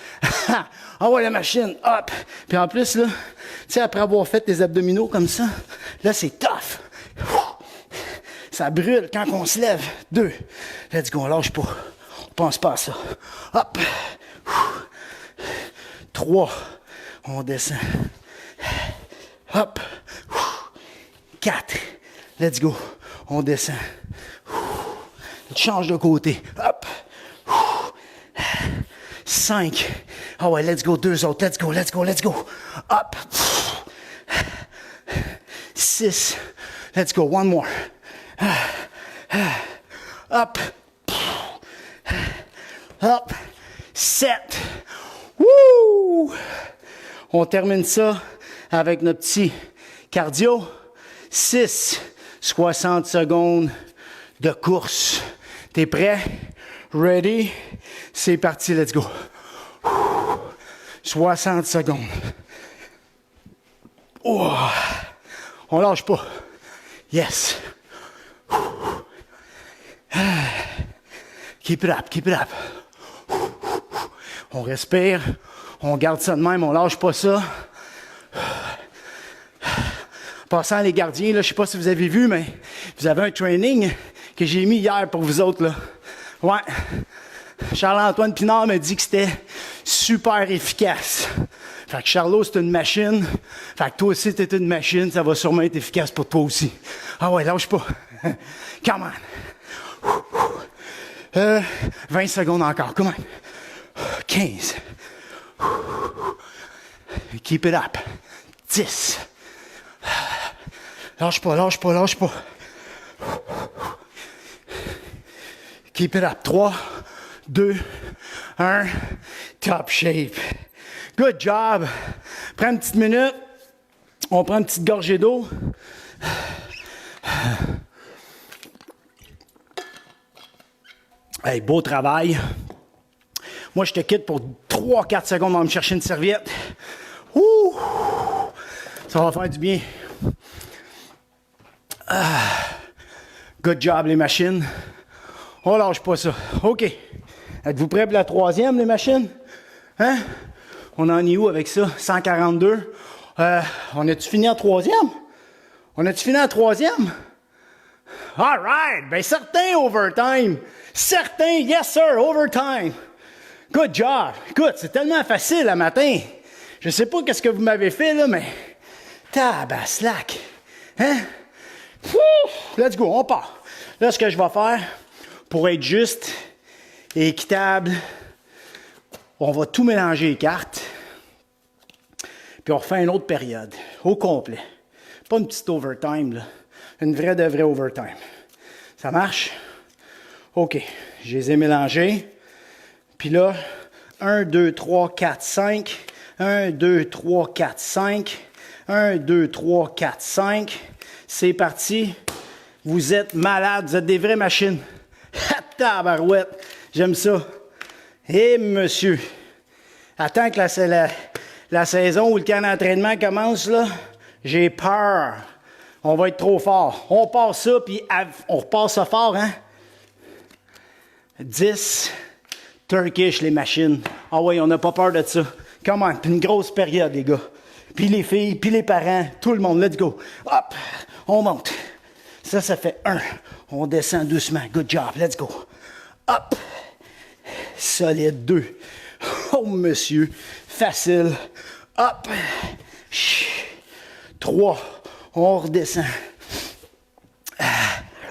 Ah ouais, la machine, hop. Puis en plus, là, tu sais, après avoir fait des abdominaux comme ça, là, c'est tough. Ça brûle quand on se lève. 2. Let's go, on lâche pas. On pense pas à ça. Hop. 3. On descend. Hop. 4. Let's go. On descend. Change de côté. Hop. 5. Ah ouais, let's go. 2 autres. Let's go, let's go, let's go. Up. 6. Let's go. One more. Up. Up. 7. Woo! On termine ça avec notre petit cardio. 6. 60 secondes de course. T'es prêt? Ready? C'est parti, let's go. 60 secondes. Oh. On lâche pas. Yes. Keep it up, keep it up. On respire. On garde ça de même, on lâche pas ça. Passant les gardiens, là, je sais pas si vous avez vu, mais vous avez un training que j'ai mis hier pour vous autres, là. Ouais. Charles-Antoine Pinard m'a dit que c'était super efficace. Fait que Charlot, c'est une machine. Fait que toi aussi, t'es une machine. Ça va sûrement être efficace pour toi aussi. Ah ouais, lâche pas. Come on. 20 secondes encore. Come on. 15. Keep it up. 10. Lâche pas, lâche pas, lâche pas. Keep it up. 3, 2, 1. Top shape. Good job. Prends une petite minute. On prend une petite gorgée d'eau. Hey, beau travail. Moi, je te quitte pour 3-4 secondes. On va me chercher une serviette. Ouh! Ça va faire du bien. Good job, les machines. On lâche pas ça. OK. Êtes-vous prêts pour la troisième, les machines? Hein? On en est où avec ça? 142. On a-tu fini en troisième? On a-tu fini en troisième? All right. Ben, certain overtime. Certain, yes sir, overtime. Good job. Écoute, c'est tellement facile le matin. Je sais pas qu'est-ce que vous m'avez fait, là, mais... Tabaslac. Hein? Let's go, on part. Là, ce que je vais faire, pour être juste et équitable, on va tout mélanger les cartes. Puis on refait une autre période, au complet. Pas une petite overtime, là. Une vraie de vraie overtime. Ça marche? OK. Je les ai mélangés. Puis là, 1, 2, 3, 4, 5. 1, 2, 3, 4, 5. 1, 2, 3, 4, 5. C'est parti. Vous êtes malades. Vous êtes des vraies machines. Tabarouette. J'aime ça. Eh, monsieur. Attends que la saison ou le camp d'entraînement commence, là. J'ai peur. On va être trop fort. On part ça, puis on repart ça fort, hein? 10, Turkish, les machines. Ah oui, on n'a pas peur de ça. Come on, puis une grosse période, les gars. Puis les filles, puis les parents, tout le monde, let's go. Hop, on monte. Ça fait 1. On descend doucement. Good job, let's go. Hop. Solide, 2. Oh, monsieur, facile. Hop. 3. On redescend.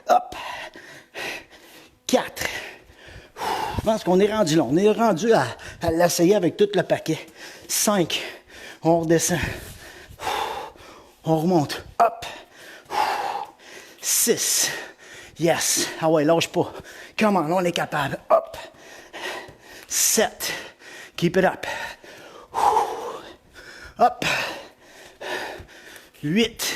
Hop. 4. Je pense qu'on est rendu là. On est rendu à l'essayer avec tout le paquet. 5. On redescend. On remonte. Hop. 6. Yes. Ah ouais, lâche pas. Come on, on est capable. Hop. 7. Keep it up. Hop. 8.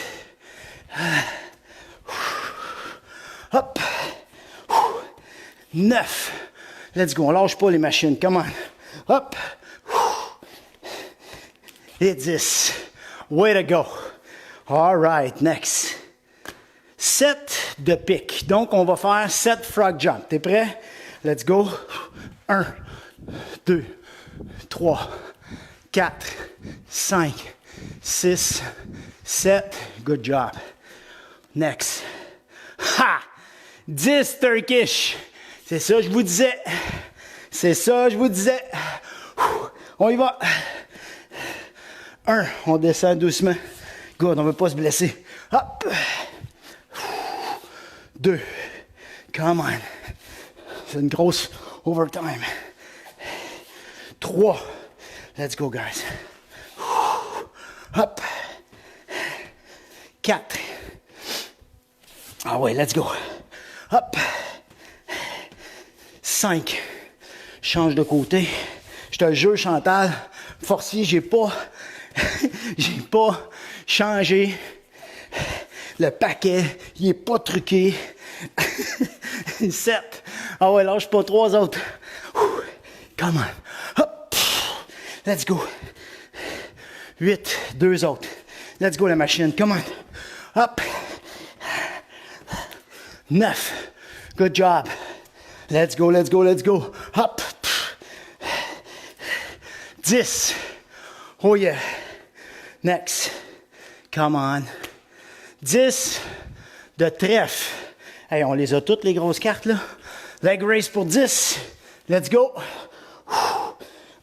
Hop. 9. Let's go. On lâche pas les machines. Come on. Hop. Et 10. Way to go. All right. Next. 7 de pique. Donc, on va faire 7 frog jump. T'es prêt? Let's go. 1, 2, 3, 4, 5, 6, 7. Good job. Next. Ha! 10 Turkish. C'est ça, je vous disais. C'est ça, je vous disais. On y va. 1, on descend doucement. Good, on ne veut pas se blesser. Hop. 2. Come on. C'est une grosse overtime. 3. Let's go, guys. Hop. 4. Ah ouais, let's go. Hop. 5. Change de côté. Je te le jure, Chantal, forcier, j'ai pas changé. Le paquet, il est pas truqué. 7. Ah ouais, lâche pas 3 autres. Come on. Hop. Let's go. 8. 2 autres. Let's go, la machine. Come on. Hop. 9. Good job. Let's go, let's go, let's go. Hop. 10. Oh yeah. Next. Come on. 10 de trèfle. Hey, on les a toutes, les grosses cartes, là. Leg race pour 10. Let's go.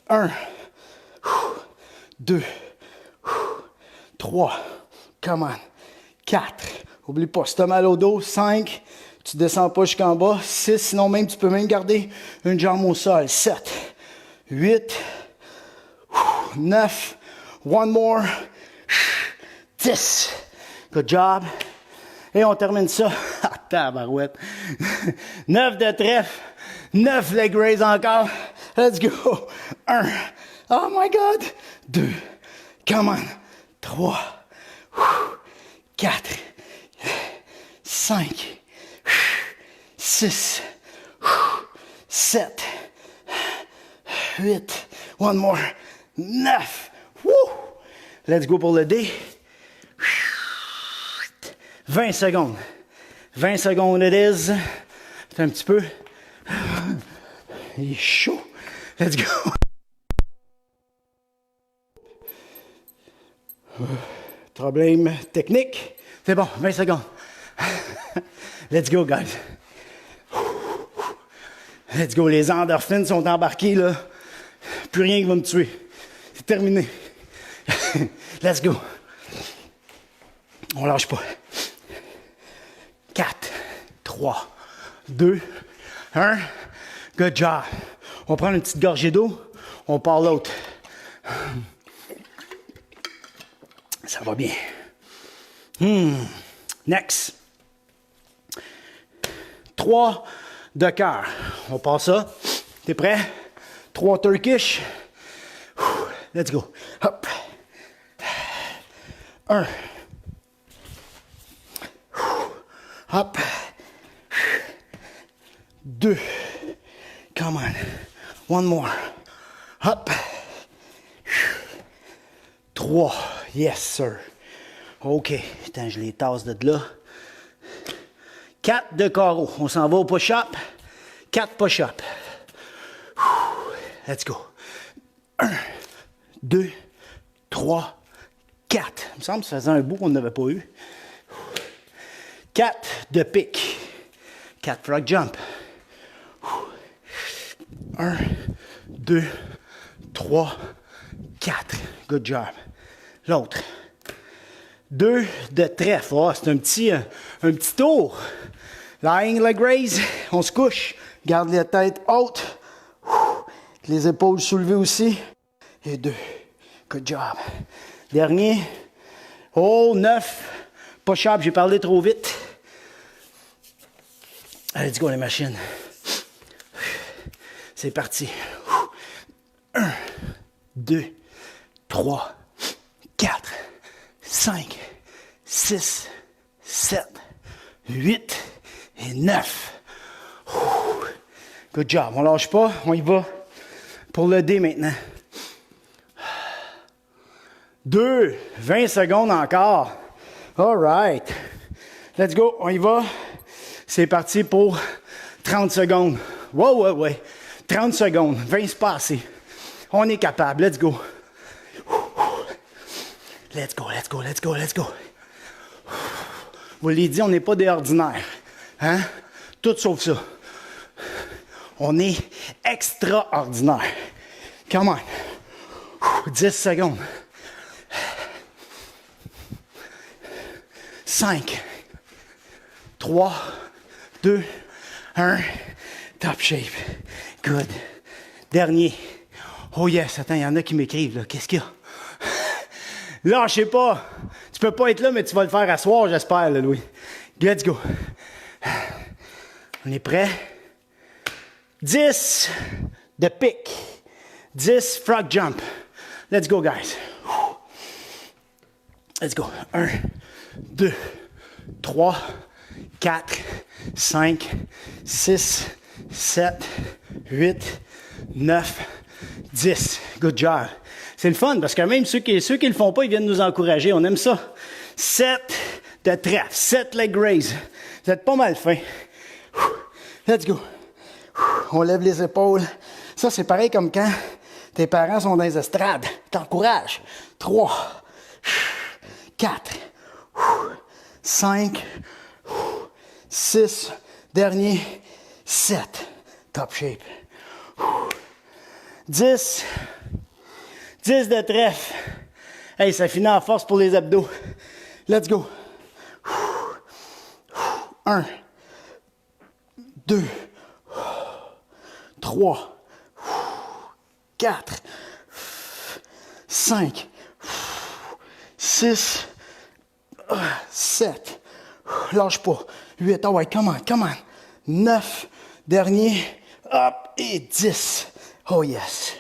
1. 2. 3. Come on. 4. Oublie pas, si t'as mal au dos. 5. Tu descends pas jusqu'en bas. 6. Sinon, même, tu peux même garder une jambe au sol. 7. 8. 9. One more. 10. Good job. Et on termine ça. Ah, tabarouette. 9 de trèfle. 9 leg raise encore. Let's go. 1. Oh my God. 2. Come on. 3. 4. 5. 6. 7. 8. One more. 9. Woo. Let's go pour le D. 20 secondes. 20 secondes it is. C'est un petit peu. Il est chaud. Let's go. Problème technique. C'est bon, 20 secondes. Let's go, guys. Let's go. Les endorphines sont embarquées, là. Plus rien qui va me tuer. C'est terminé. Let's go. On lâche pas. 4, 3, 2, 1. Good job. On prend une petite gorgée d'eau. On part l'autre. Ça va bien. Next. 3 de cœur. On passe ça. T'es prêt? 3 Turkish. Let's go. Hop. 1. Hop. 2. Come on. One more. Hop. 3. Yes, sir. OK. Attends, je les tasse de là. 4 de carreau. On s'en va au push-up. 4 push-up. Let's go. 1, 2, 3, 4. Il me semble que ça faisait un bout qu'on n'avait pas eu. 4 de pique. 4 frog jump. 1, 2, 3, 4. Good job. L'autre. 2 de trèfle. Oh, c'est un petit tour. Lying leg raise. On se couche. Garde la tête haute. Les épaules soulevées aussi. Et 2. Good job. Dernier. Oh, 9. Push-up, j'ai parlé trop vite. Let's go, les machines. C'est parti. 1, 2, 3, 4, 5, 6, 7, 8 et 9. Good job. On lâche pas. On y va pour le D maintenant. 2, 20 secondes encore. All right. Let's go. On y va. C'est parti pour 30 secondes. Ouais. 30 secondes. 20, c'est pas assez. On est capable. Let's go. Let's go. Vous l'avez dit, on n'est pas des ordinaires. Hein? Tout sauf ça. On est extraordinaire. Come on. 10 secondes. 5, 3, 2, 1. Top shape. Good. Dernier. Oh yes, attends, il y en a qui m'écrivent, là. Qu'est-ce qu'il y a? Lâchez pas. Tu peux pas être là, mais tu vas le faire à soir, j'espère, là, Louis. Let's go. On est prêt? 10 de pique. 10 frog jump. Let's go, guys. Let's go. 1, 2, 3, 4, 5, 6, 7, 8, 9, 10. Good job. C'est le fun parce que même ceux qui le font pas, ils viennent nous encourager. On aime ça. 7 de trèfle, 7 leg raise. Vous êtes pas mal fin. Let's go. On lève les épaules. Ça, c'est pareil comme quand tes parents sont dans les estrades. T'encourages. 3, 4, 5, 6, dernier, 7. Top shape. 10 de trèfle. Hey, ça finit en force pour les abdos. Let's go. 1, 2, 3, 4, 5, 6, 7. Lâche pas. 8. Oh ouais, come on. 9. Dernier. Hop. Et 10. Oh yes.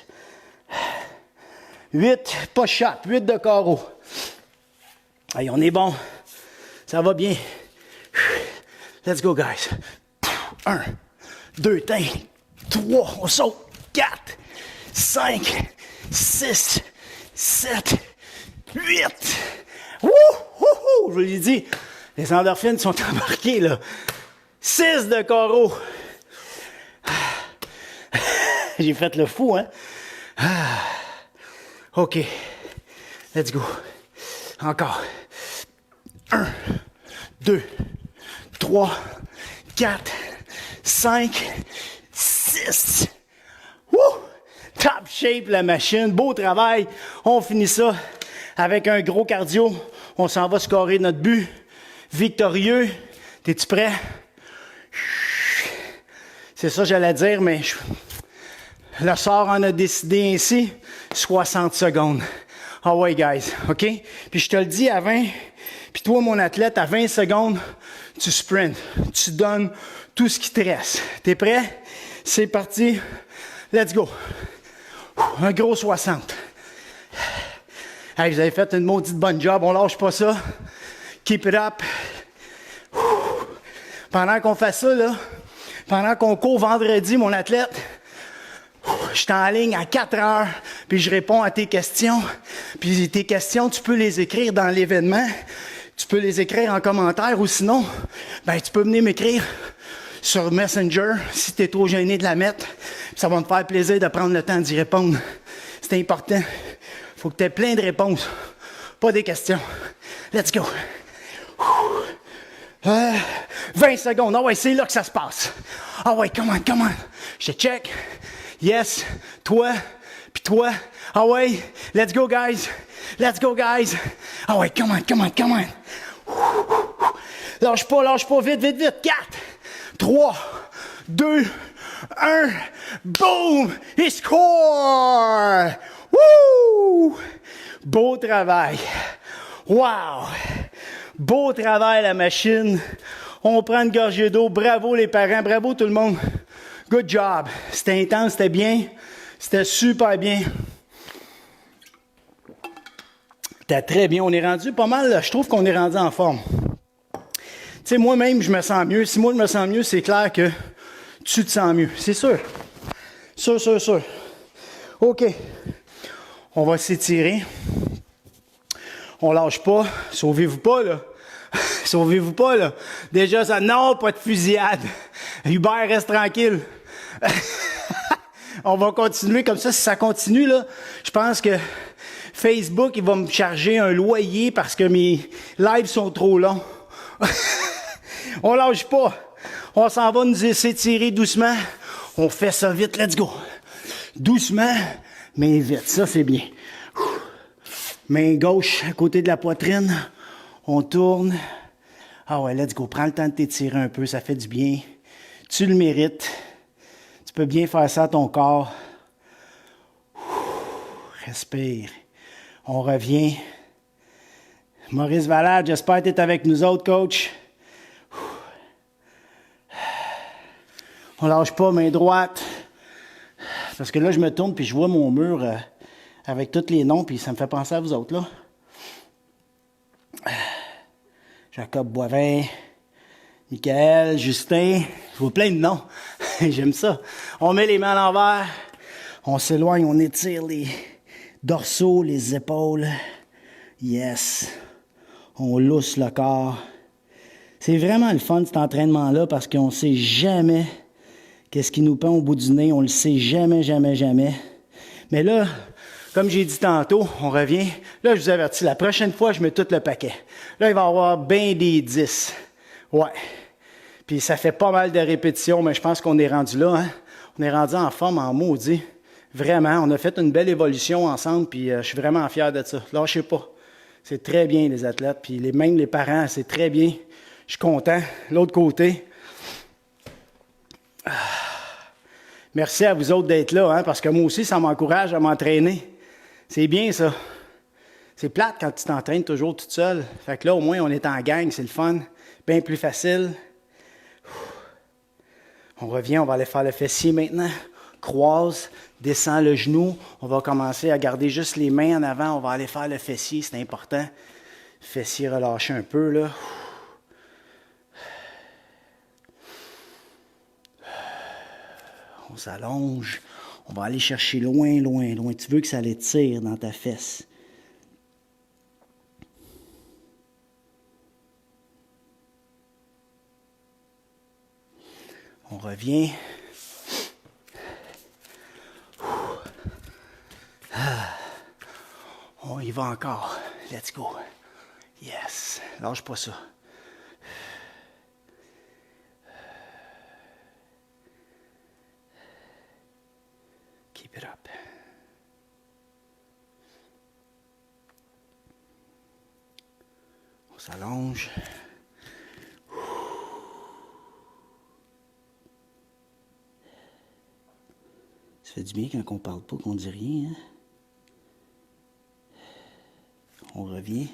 8 push-up. 8 de carreau. Allez, on est bon. Ça va bien. Let's go, guys. 1, 2, 3, on saute. 4, 5, 6, 7, 8. Wouh! Je vous l'ai dit, les endorphines sont embarquées, là. 6 de carreau. J'ai fait le fou, hein? OK. Let's go. Encore. 1, 2, 3, 4, 5, 6. Wouh! Top shape, la machine. Beau travail. On finit ça avec un gros cardio. On s'en va scorer notre but. Victorieux. T'es-tu prêt? C'est ça que j'allais dire, mais le sort en a décidé ainsi. 60 secondes. Ah ouais, guys. OK? Puis je te le dis à 20. Puis toi, mon athlète, à 20 secondes, tu sprints. Tu donnes tout ce qui te reste. T'es prêt? C'est parti. Let's go. Un gros 60. Hey, vous avez fait une maudite bonne job. On lâche pas ça. Keep it up. Pendant qu'on fait ça, là, pendant qu'on court vendredi, mon athlète, je suis en ligne à 4 heures, puis je réponds à tes questions. Puis tes questions, tu peux les écrire dans l'événement. Tu peux les écrire en commentaire ou sinon, ben tu peux venir m'écrire sur Messenger, si tu es trop gêné de la mettre. Ça va me faire plaisir de prendre le temps d'y répondre. C'est important. Il faut que tu aies plein de réponses, pas des questions. Let's go. 20 secondes. Ah ouais, c'est là que ça se passe. Ah ouais, come on. Je te check. Yes. Toi. Puis toi. Ah ouais. Let's go, guys. Ah ouais, come on. Lâche pas. Vite. 4, 3, 2, 1. Boom! Il score! Wouh! Beau travail. Wow! Beau travail, la machine. On prend une gorgée d'eau. Bravo les parents. Bravo tout le monde. Good job. C'était intense, c'était bien. C'était super bien. C'était très bien. On est rendu pas mal. Je trouve qu'on est rendu en forme. Tu sais, moi-même, je me sens mieux. Si moi, je me sens mieux, c'est clair que tu te sens mieux. C'est sûr. Sûr. OK. On va s'étirer. On lâche pas. Sauvez-vous pas, là. Déjà, ça... Non, pas de fusillade. Hubert, reste tranquille. On va continuer comme ça. Si ça continue, là, je pense que Facebook, il va me charger un loyer parce que mes lives sont trop longs. On lâche pas. On s'en va nous s'étirer doucement. On fait ça vite. Let's go. Doucement, mais vite. Ça, c'est bien. Main gauche à côté de la poitrine. On tourne. Ah ouais, let's go. Prends le temps de t'étirer un peu. Ça fait du bien. Tu le mérites. Tu peux bien faire ça à ton corps. Respire. On revient. Maurice Valade, j'espère que tu es avec nous autres, coach. On lâche pas, main droite. Parce que là, je me tourne puis je vois mon mur avec tous les noms, puis ça me fait penser à vous autres, là. Jacob Boivin, Michael, Justin, je vois plein de noms. J'aime ça. On met les mains à l'envers, on s'éloigne, on étire les dorsaux, les épaules. Yes. On lousse le corps. C'est vraiment le fun, cet entraînement-là, parce qu'on ne sait jamais qu'est-ce qui nous pend au bout du nez. On ne le sait jamais. Mais là, comme j'ai dit tantôt, on revient. Là, je vous avertis, la prochaine fois, je mets tout le paquet. Là, il va y avoir bien des 10. Ouais. Puis ça fait pas mal de répétitions, mais je pense qu'on est rendu là. Hein? On est rendu en forme, en maudit. Vraiment, on a fait une belle évolution ensemble, puis je suis vraiment fier de ça. Lâchez pas. C'est très bien, les athlètes. Puis même les parents, c'est très bien. Je suis content. L'autre côté. Merci à vous autres d'être là, hein, parce que moi aussi, ça m'encourage à m'entraîner. C'est bien, ça. C'est plate quand tu t'entraînes toujours toute seule. Fait que là, au moins, on est en gang, c'est le fun. Bien plus facile. On revient, on va aller faire le fessier maintenant. Croise, descend le genou. On va commencer à garder juste les mains en avant. On va aller faire le fessier, c'est important. Fessier relâché un peu, là. On s'allonge. On va aller chercher loin. Tu veux que ça l'étire dans ta fesse. On revient. On y va encore. Let's go. Yes. Lâche pas ça. Keep it up. On s'allonge. Ça fait du bien quand on parle pas, qu'on dit rien. Hein? On revient.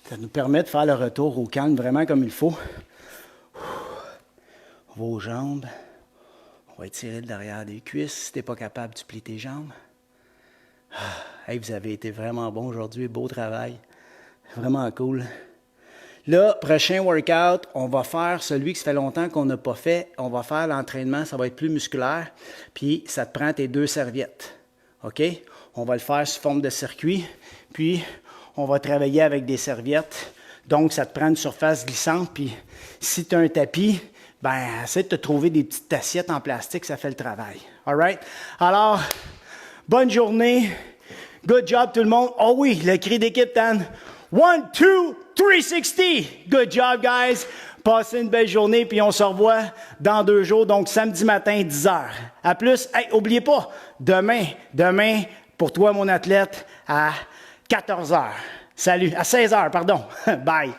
Ça nous permet de faire le retour au calme vraiment comme il faut. On va aux jambes. On va étirer le derrière des cuisses. Si tu n'es pas capable, tu plies tes jambes. Hey, vous avez été vraiment bon aujourd'hui. Beau travail. Vraiment cool. Là, prochain workout, on va faire celui que ça fait longtemps qu'on n'a pas fait. On va faire l'entraînement, ça va être plus musculaire. Puis, ça te prend tes 2 serviettes. OK? On va le faire sous forme de circuit. Puis, on va travailler avec des serviettes. Donc, ça te prend une surface glissante. Puis, si tu as un tapis, ben, essaie de te trouver des petites assiettes en plastique, ça fait le travail. All right? Alors, bonne journée. Good job tout le monde. Oh oui, le cri d'équipe, Dan. 1, 2, 360. Good job, guys. Passez une belle journée, puis on se revoit dans 2 jours, donc samedi matin, 10h. À plus. Hey, oubliez pas, demain, pour toi, mon athlète, à 14h. Salut, à 16h, pardon. Bye.